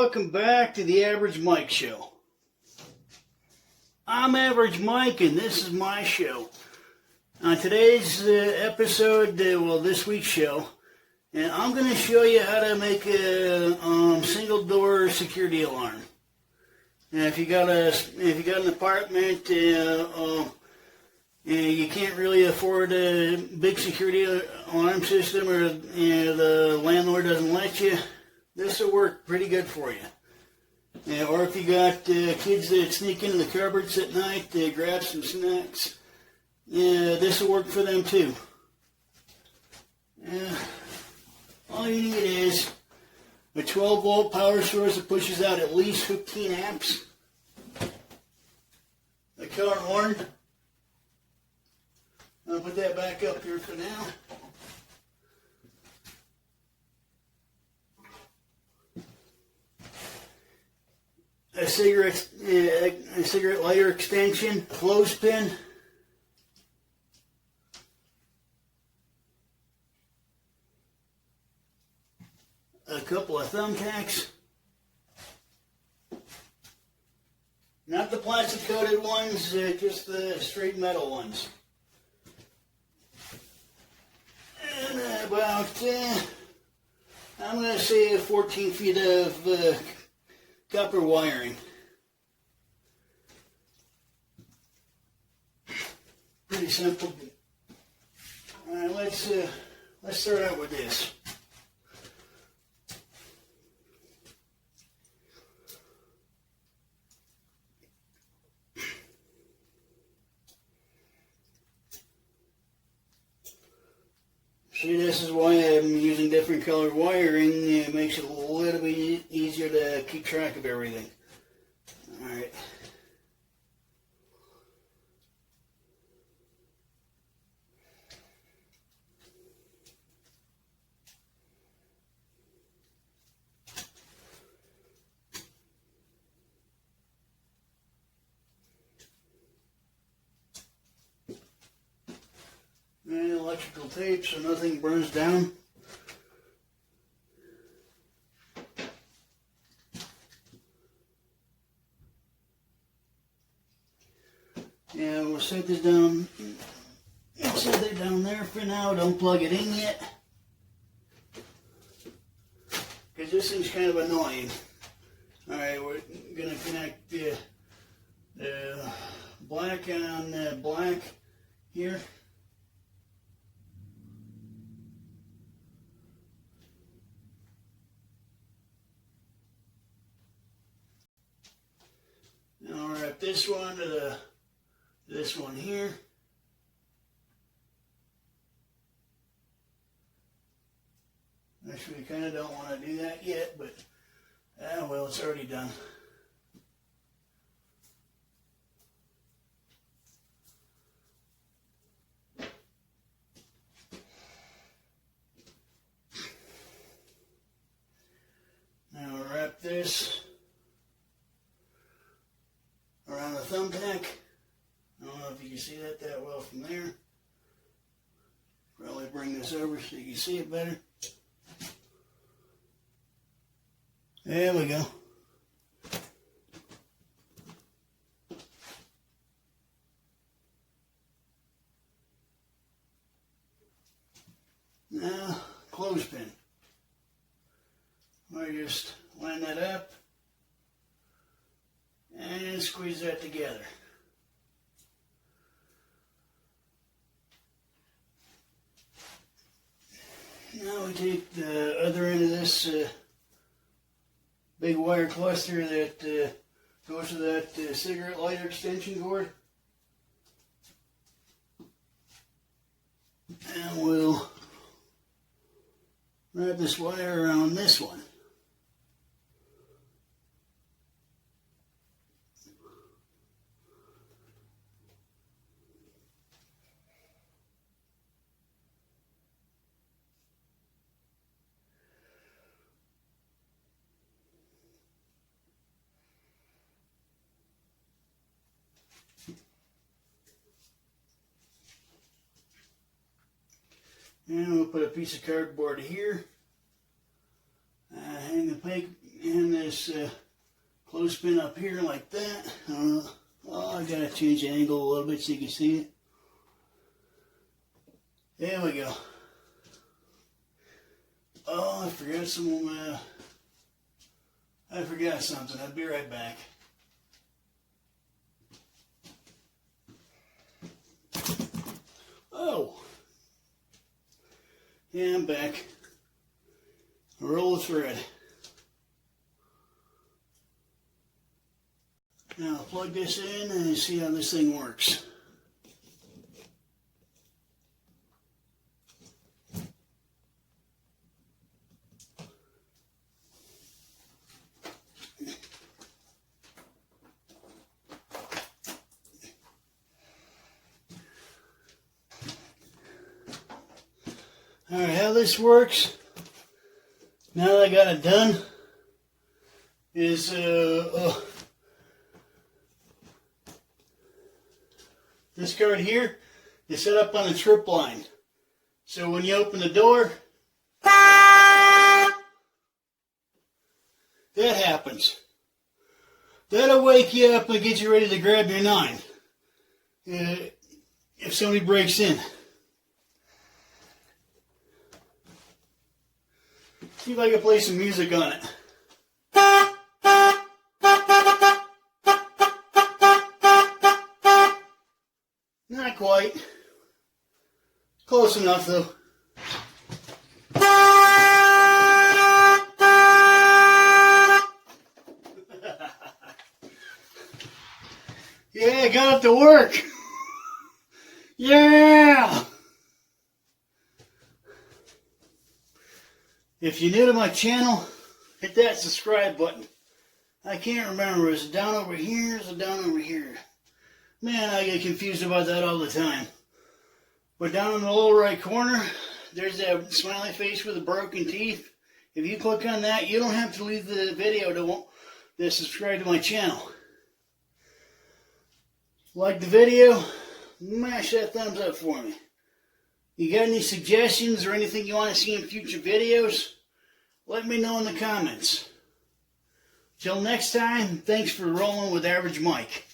welcome back to the Average Mike Show. I'm Average Mike, and this is my show. On today's episode, this week's show, and I'm going to show you how to make a single door security alarm. And if you got an apartment, and you can't really afford a big security alarm system, or the landlord doesn't let you, this will work pretty good for you. Or if you got kids that sneak into the cupboards at night to grab some snacks, this will work for them too. All you need is a 12-volt power source that pushes out at least 15 amps, a car horn. I'll put that back up here for now. A cigarette lighter extension, clothespin, a couple of thumbtacks, not the plastic coated ones, just the straight metal ones, and about I'm going to say 14 feet of copper wiring. Pretty simple. All right, let's start out with this. See, this is why I'm using different colored wiring. It makes it a little bit easier to keep track of everything. All right. And electrical tape so nothing burns down. Yeah, we'll set this down. Set it down there for now. Don't plug it in yet, because this thing's kind of annoying. All right, we're gonna connect the black on black here. Now I'll wrap this one to this one here. Actually, we kind of don't want to do that yet, but well, it's already done. Now we'll wrap this around the thumbtack. I don't know if you can see that well from there. Probably bring this over so you can see it better. There we go. Now, clothespin. I just line that up and squeeze that together. Now we take the other end of this big wire cluster that goes to that cigarette lighter extension cord, and we'll wrap this wire around this one. And we'll put a piece of cardboard here, hang and this clothespin up here like that. Oh, I gotta change the angle a little bit so you can see it. There we go. Oh, I forgot I forgot something. I'll be right back. Oh. Yeah, I'm back. Roll the thread. Now plug this in and see how this thing works. Alright, how this works, now that I got it done, is this card here is set up on a trip line. So when you open the door, that happens. That'll wake you up and get you ready to grab your 9 if somebody breaks in. See if I can play some music on it. Not quite. Close enough though. Yeah, I got it to work. Yeah! If you're new to my channel, hit that subscribe button. I can't remember, is it down over here or is it down over here? Man, I get confused about that all the time. But down in the lower right corner, there's that smiley face with the broken teeth. If you click on that, you don't have to leave the video to subscribe to my channel. Like the video, smash that thumbs up for me. You got any suggestions or anything you want to see in future videos? Let me know in the comments. Till next time, thanks for rolling with Average Mike.